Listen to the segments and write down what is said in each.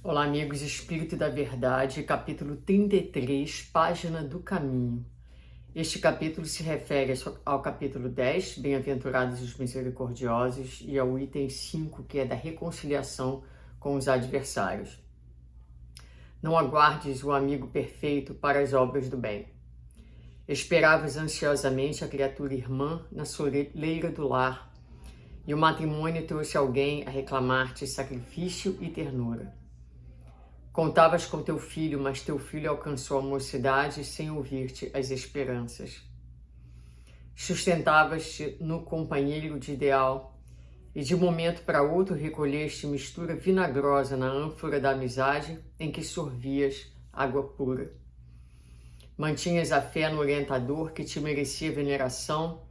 Olá, amigos, Espírito da Verdade, capítulo 33, Página do Caminho. Este capítulo se refere ao capítulo 10, Bem-aventurados os misericordiosos, e ao item 5, que é da reconciliação com os adversários. Não aguardes o amigo perfeito para as obras do bem. Esperavas ansiosamente a criatura irmã na soleira do lar, e o matrimônio trouxe alguém a reclamar-te sacrifício e ternura. Contavas com teu filho, mas teu filho alcançou a mocidade sem ouvir-te as esperanças. Sustentavas-te no companheiro de ideal, e de um momento para outro recolheste mistura vinagrosa na ânfora da amizade em que sorvias água pura. Mantinhas a fé no orientador que te merecia veneração,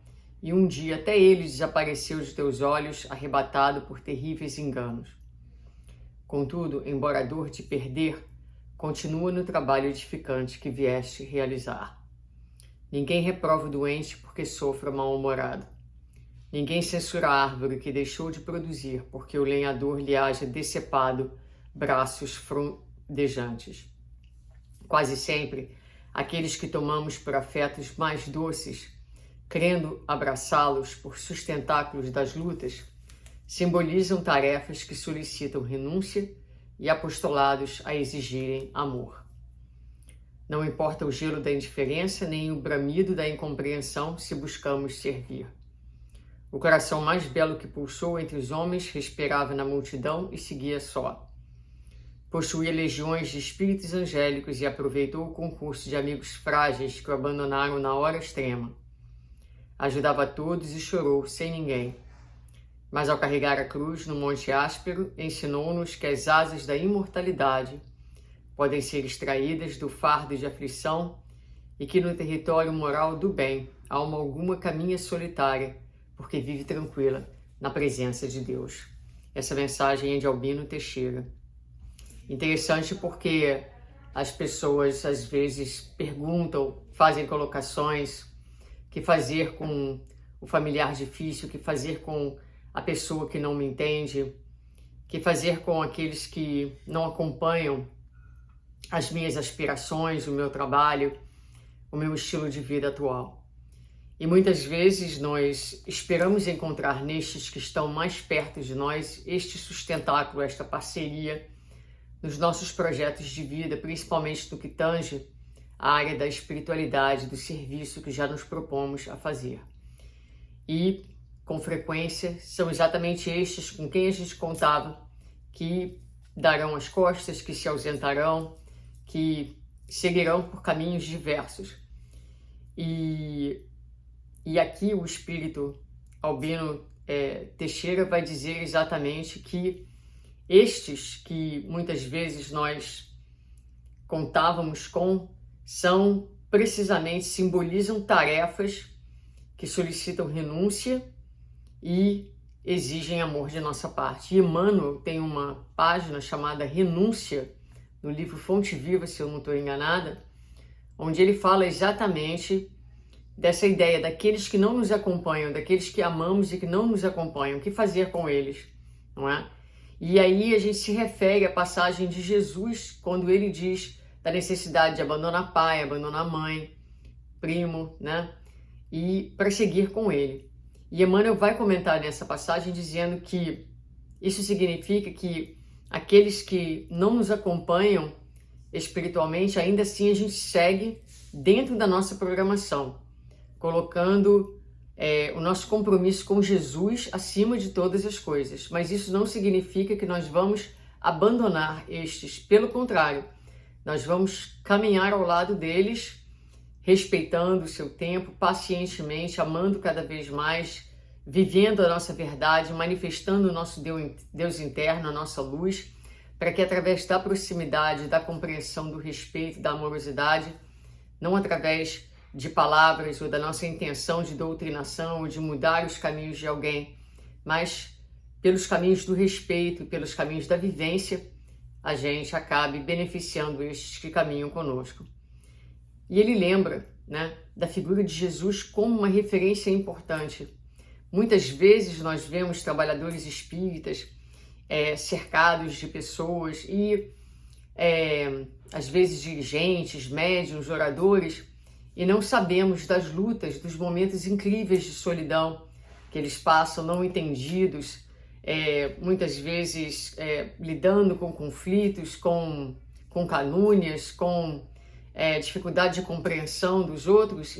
e um dia até ele desapareceu de teus olhos, arrebatado por terríveis enganos. Contudo, embora a dor de perder, continua no trabalho edificante que vieste realizar. Ninguém reprova o doente porque sofra mal-humorado. Ninguém censura a árvore que deixou de produzir porque o lenhador lhe haja decepado braços frondejantes. Quase sempre, aqueles que tomamos por afetos mais doces, crendo abraçá-los por sustentáculos das lutas, simbolizam tarefas que solicitam renúncia e apostolados a exigirem amor. Não importa o gelo da indiferença nem o bramido da incompreensão se buscamos servir. O coração mais belo que pulsou entre os homens respirava na multidão e seguia só. Possuía legiões de espíritos angélicos e aproveitou o concurso de amigos frágeis que o abandonaram na hora extrema. Ajudava a todos e chorou sem ninguém. Mas ao carregar a cruz no Monte Áspero, ensinou-nos que as asas da imortalidade podem ser extraídas do fardo de aflição e que no território moral do bem, alma alguma caminha solitária, porque vive tranquila na presença de Deus. Essa mensagem é de Albino Teixeira. Interessante porque as pessoas às vezes perguntam, fazem colocações, que fazer com o familiar difícil, que fazer com a pessoa que não me entende, que fazer com aqueles que não acompanham as minhas aspirações, o meu trabalho, o meu estilo de vida atual. E muitas vezes nós esperamos encontrar nestes que estão mais perto de nós este sustentáculo, esta parceria nos nossos projetos de vida, principalmente no que tange a área da espiritualidade, do serviço que já nos propomos a fazer. E com frequência, são exatamente estes com quem a gente contava que darão as costas, que se ausentarão, que seguirão por caminhos diversos. E aqui o Espírito Albino Teixeira vai dizer exatamente que estes que muitas vezes nós contávamos com são precisamente, simbolizam tarefas que solicitam renúncia e exigem amor de nossa parte. E Emmanuel tem uma página chamada Renúncia, no livro Fonte Viva, se eu não estou enganada, onde ele fala exatamente dessa ideia daqueles que não nos acompanham, daqueles que amamos e que não nos acompanham, o que fazer com eles, não é? E aí a gente se refere à passagem de Jesus, quando ele diz da necessidade de abandonar pai, abandonar mãe, primo, né? E para seguir com ele. E Emmanuel vai comentar nessa passagem dizendo que isso significa que aqueles que não nos acompanham espiritualmente, ainda assim a gente segue dentro da nossa programação, colocando o nosso compromisso com Jesus acima de todas as coisas. Mas isso não significa que nós vamos abandonar estes. Pelo contrário, nós vamos caminhar ao lado deles, respeitando o seu tempo, pacientemente, amando cada vez mais, vivendo a nossa verdade, manifestando o nosso Deus interno, a nossa luz, para que através da proximidade, da compreensão, do respeito, da amorosidade, não através de palavras ou da nossa intenção de doutrinação ou de mudar os caminhos de alguém, mas pelos caminhos do respeito, pelos caminhos da vivência, a gente acabe beneficiando estes que caminham conosco. E ele lembra, né, da figura de Jesus como uma referência importante. Muitas vezes nós vemos trabalhadores espíritas cercados de pessoas e às vezes dirigentes, médiuns, oradores, e não sabemos das lutas, dos momentos incríveis de solidão que eles passam, não entendidos, muitas vezes lidando com conflitos, com calúnias, com dificuldade de compreensão dos outros,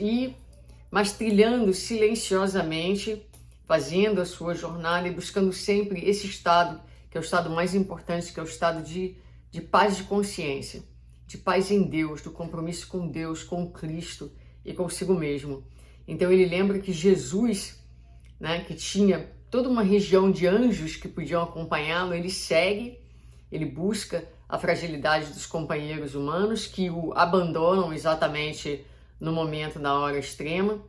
mas trilhando silenciosamente, fazendo a sua jornada e buscando sempre esse estado, que é o estado mais importante, que é o estado de paz de consciência, de paz em Deus, do compromisso com Deus, com Cristo e consigo mesmo. Então ele lembra que Jesus, né, que tinha toda uma região de anjos que podiam acompanhá-lo, ele segue, ele busca a fragilidade dos companheiros humanos que o abandonam exatamente no momento da hora extrema.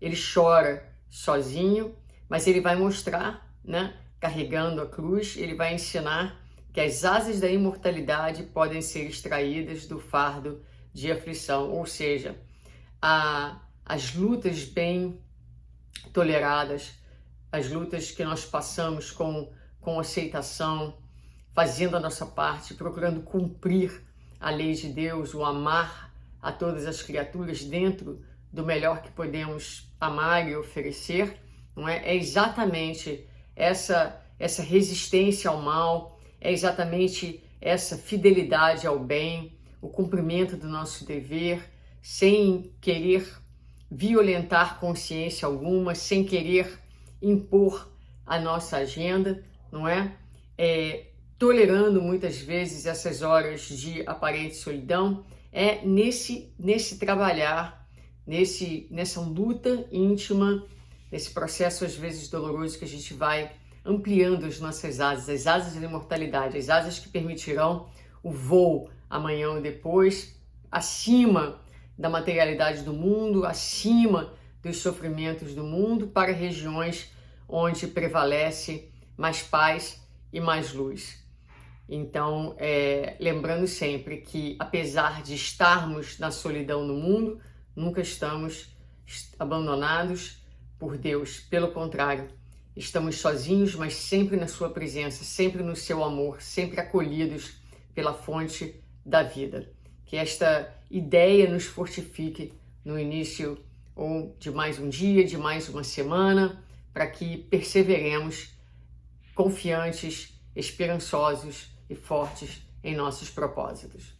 Ele chora sozinho, mas ele vai mostrar, né, carregando a cruz, ele vai ensinar que as asas da imortalidade podem ser extraídas do fardo de aflição, ou seja, as lutas bem toleradas, as lutas que nós passamos com aceitação, fazendo a nossa parte, procurando cumprir a lei de Deus, o amar a todas as criaturas dentro do melhor que podemos amar e oferecer, não é? É exatamente essa resistência ao mal, é exatamente essa fidelidade ao bem, o cumprimento do nosso dever, sem querer violentar consciência alguma, sem querer impor a nossa agenda, não é? Tolerando muitas vezes essas horas de aparente solidão, nesse trabalhar, nessa luta íntima, nesse processo às vezes doloroso que a gente vai ampliando as nossas asas, as asas da imortalidade, as asas que permitirão o voo amanhã ou depois, acima da materialidade do mundo, acima dos sofrimentos do mundo, para regiões onde prevalece mais paz e mais luz. Então, lembrando sempre que, apesar de estarmos na solidão no mundo, nunca estamos abandonados por Deus. Pelo contrário, estamos sozinhos, mas sempre na sua presença, sempre no seu amor, sempre acolhidos pela fonte da vida. Que esta ideia nos fortifique no início de mais um dia, de mais uma semana, para que perseveremos confiantes, esperançosos e fortes em nossos propósitos.